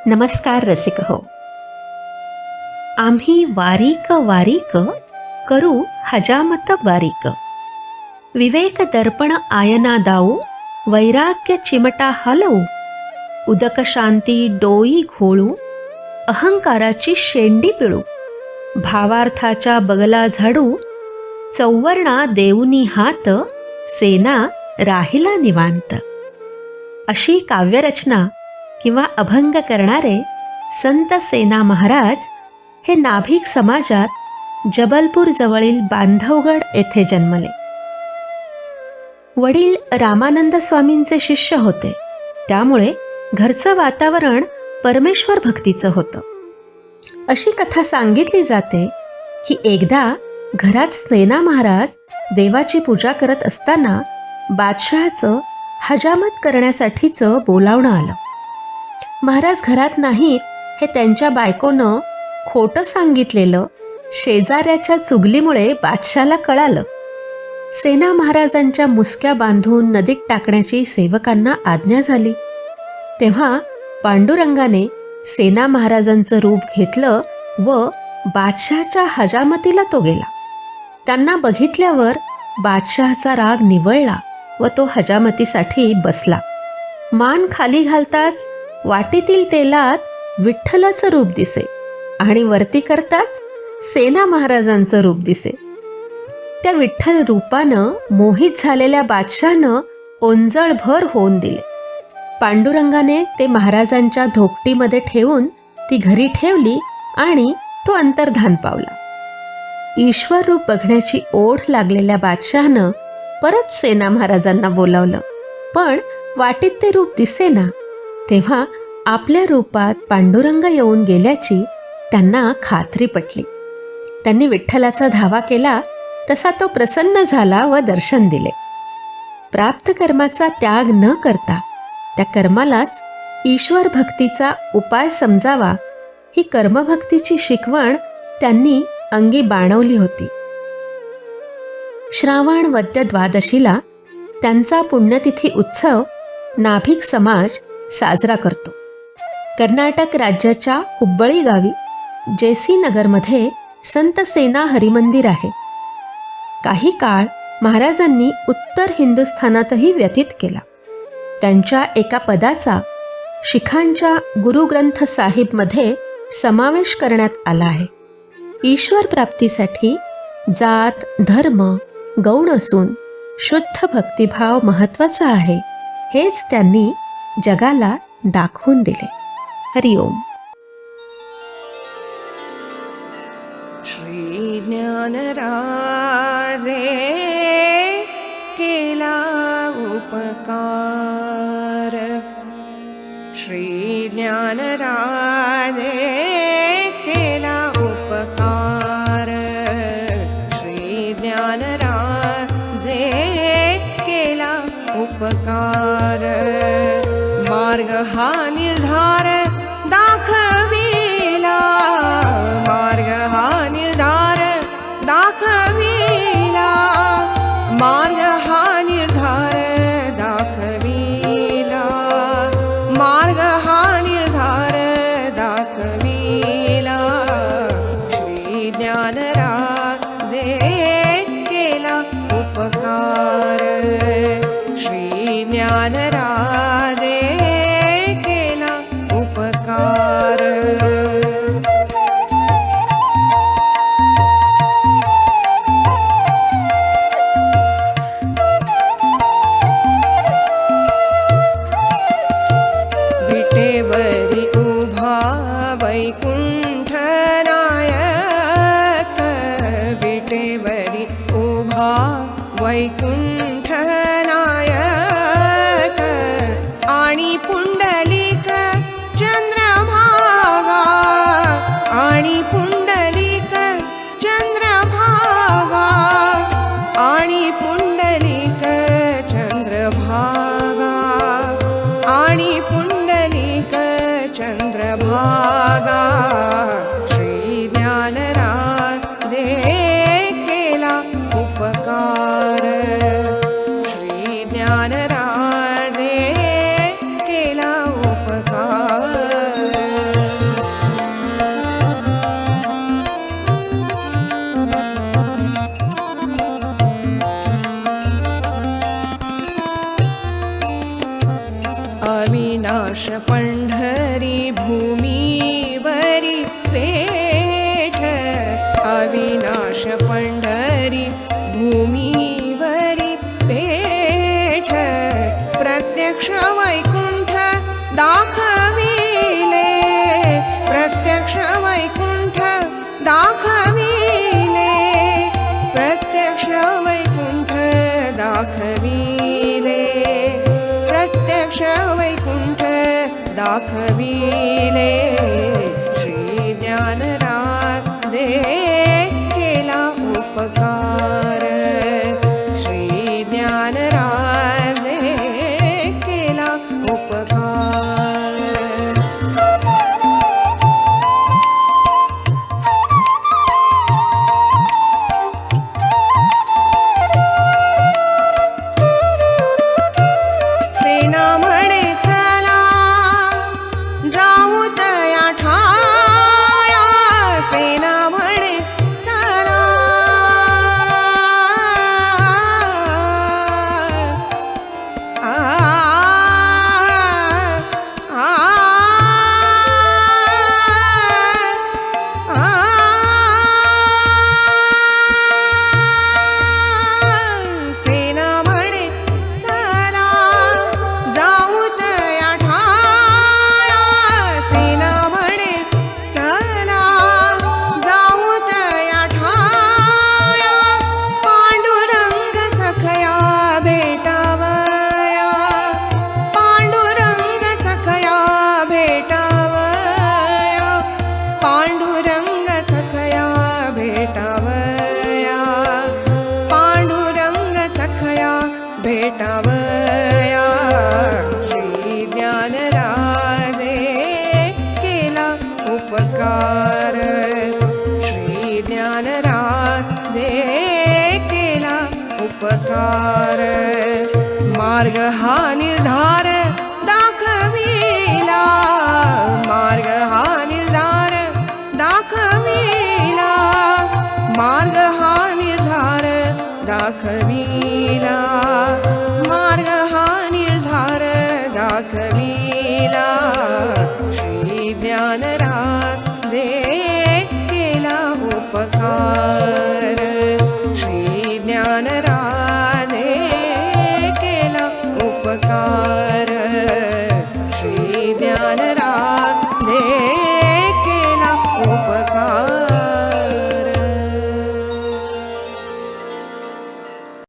नमस्कार रसिक हो. आम्ही वारीक वारीक करू हजामत बारीक. विवेक दर्पण आयना दाऊ, वैराग्य चिमटा हलवू. उदक शांती डोई घोळू, अहंकाराची शेंडी पिळू. भावार्थाच्या बगला झाडू, चौवर्णा देऊनी हात. सेना राहिला निवांत. अशी काव्यरचना किंवा अभंग करणारे संत सेना महाराज हे नाभिक समाजात जबलपूर जवळील बांधवगड येथे जन्मले. वडील रामानंद स्वामींचे शिष्य होते, त्यामुळे घरचं वातावरण परमेश्वर भक्तीचं होतं. अशी कथा सांगितली जाते की एकदा घरात सेना महाराज देवाची पूजा करत असताना बादशहाचं हजामत करण्यासाठीचं बोलावणं आलं. महाराज घरात नाहीत हे त्यांच्या बायकोनं खोटं सांगितलेलं शेजाऱ्याच्या चुगलीमुळे बादशाला कळालं. सेना महाराजांच्या मुसक्या बांधून नदीत टाकण्याची सेवकांना आज्ञा झाली. तेव्हा पांडुरंगाने सेना महाराजांचं रूप घेतलं व बादशहाच्या हजामतीला तो गेला. त्यांना बघितल्यावर बादशहाचा राग निवळला व तो हजामतीसाठी बसला. मान खाली घालताच वाटीतील तेलात विठ्ठलाचं रूप दिसे आणि वरती करताच सेना महाराजांचं रूप दिसे. त्या विठ्ठल रूपानं मोहित झालेल्या बादशहानं ओंजळभर होऊन दिले. पांडुरंगाने ते महाराजांच्या धोकटीमध्ये ठेवून ती घरी ठेवली आणि तो अंतर्धान पावला. ईश्वर रूप बघण्याची ओढ लागलेल्या बादशहानं परत सेना महाराजांना बोलावलं, पण वाटीत ते रूप दिसेना. तेव्हा आपल्या रूपात पांडुरंग येऊन गेल्याची त्यांना खात्री पटली. त्यांनी विठ्ठलाचा धावा केला तसा तो प्रसन्न झाला व दर्शन दिले. प्राप्त कर्माचा त्याग न करता त्या कर्मालाच ईश्वर भक्तीचा उपाय समजावा, ही कर्मभक्तीची शिकवण त्यांनी अंगी बाणवली होती. श्रावण वद्य द्वादशीला त्यांचा पुण्यतिथी उत्सव नाभिक समाज साजरा करतो. कर्नाटक राज्याच्या हुब्बळी गावी जेसी नगरमध्ये संत सेना हरिमंदिर आहे. काही काळ महाराजांनी उत्तर हिंदुस्थानातही व्यतीत केला. त्यांच्या एका पदाचा शिखांच्या गुरुग्रंथ साहिबमध्ये समावेश करण्यात आला आहे. ईश्वर प्राप्तीसाठी जात धर्म गौण असून शुद्ध भक्तिभाव महत्त्वाचा आहे, हेच त्यांनी जगाला दाखवून दिले. हरिओम. श्री ज्ञानराजे केला उपकार. श्री ज्ञानराजे केला उपकार. श्री ज्ञानराजे केला उपकार. मार्ग हा निर्धार दाखविला. मार्ग हा निर्धार दाखविला. मार्ग हा निर्धार दाखविला. मार्ग हा निर्धार दाखविला. श्री ज्ञानराजे केला उपकार. श्री ज्ञानराजे केला उपकार. विटेवरी उभा वैकुंठ नायक. विटेवरी उभा वैकुंठ नायक. आणि पुंडलिक चंद्रभागा. आणि पुंडलिक चंद्रभागा. आणि पुंडलिक चंद्रभागा. आणि पुंडलिक चंद्रभागा. श्री ज्ञानराजे केला उपकार. श्री ज्ञानराजे केला उपकार. अविनाश पंढरी भूमीवरी पेठ, अविनाश पंढरी भूमीवरी पेठ, प्रत्यक्ष वैकुंठ दाखविले, प्रत्यक्ष वैकुंठ दाखविले, प्रत्यक्ष वैकुंठ दाखविले, प्रत्यक्ष वैकुंठ दाखविले. श्री ज्ञानराजे केला उपकार, श्री ज्ञानराजे केला उपकार. सेना म्हणे चला जाऊ तया ठाया, सेना म्हणे चला, आ, आ, आ, सेना म्हणे चला जाऊ तया ठाया, सेना म्हणे चला जाऊ तया ठाया, पांडुरंग सखया भेटावया, पांडुरंग सखया भेटावया, पांडुरंग सखया भेटावया, पांडुरंग सखया भेटावया. श्री ज्ञानराजे केला उपकार, श्री ज्ञानराजे केला उपकार. मार्ग हा निर्धार